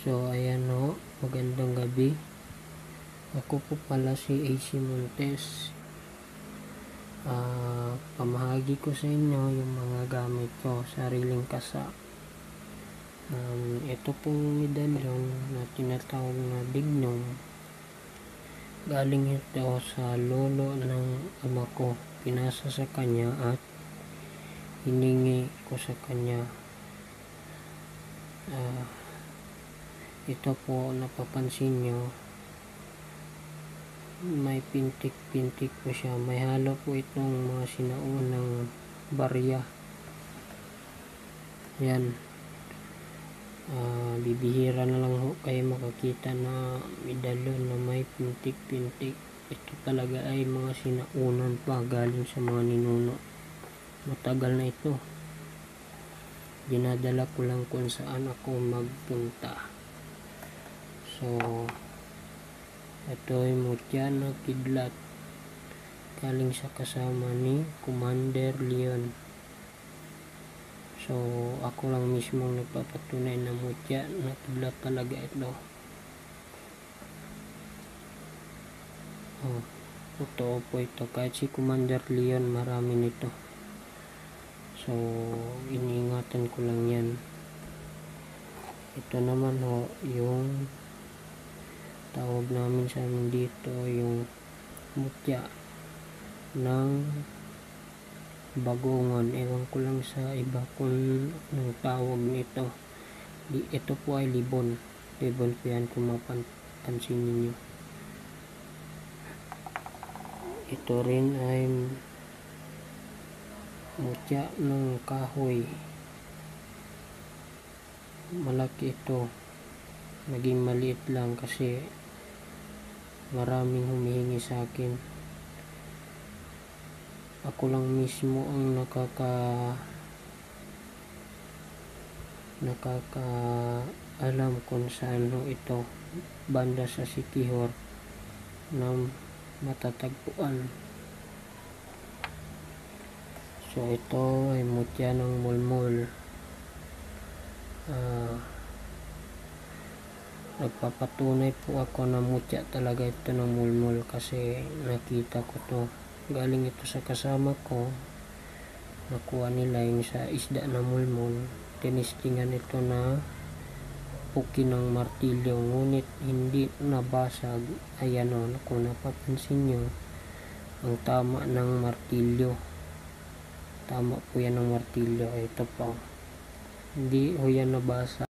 So ayan o, magandang gabi. Ako po pala si AC Montes. Pamahagi ko sa inyo yung mga gamit ko, sariling kasa. Ito pong medalyon na tinatawag na dignum, galing ito sa lolo ng ama ko. Pinasa sa kanya at hiningi ko sa kanya. Ito po, napapansin nyo, may pintik-pintik po siya. May halo po itong mga sinaunang barya. Yan. Bibihira na lang ho kayo makakita na medalyon na may pintik-pintik. Ito talaga ay mga sinaunan pa, galing sa mga ninuno. Matagal na ito. Dinadala ko lang kung saan ako magpunta. So ito ay mutya na kidlat, galing sa kasama ni Commander Leon. So ako lang mismo nagpapatunay na mutya na kidlat talaga ito. Totoo po ito. Kahit si Commander Leon marami nito. So iniingatan ko lang yan. Ito naman ho, yung tawag namin sa amin dito, yung mutya ng bagongon. Ewan ko lang sa iba kung anong tawag nito. Ito po ay libon. Libon po yan kung mapansin ninyo. Ito rin ay mutya ng kahoy. Malaki ito. Naging maliit lang kasi maraming humihingi sa akin. Ako lang mismo ang nakakaalam kung saan ito, banda sa Siquijor na matatagpuan. So ito ay mutya ng mulmol. Nagpapatunay po ako na mutya talaga ito ng mulmol kasi nakita ko to. Galing ito sa kasama ko. Nakuha nila yung sa isda na mulmol. Tinistingan ito na puki ng martilyo, ngunit hindi nabasag. Ayan o, kung napapansin nyo, ang tama ng martilyo. Tama po yan ng martilyo. Ito po. Hindi o yan nabasag.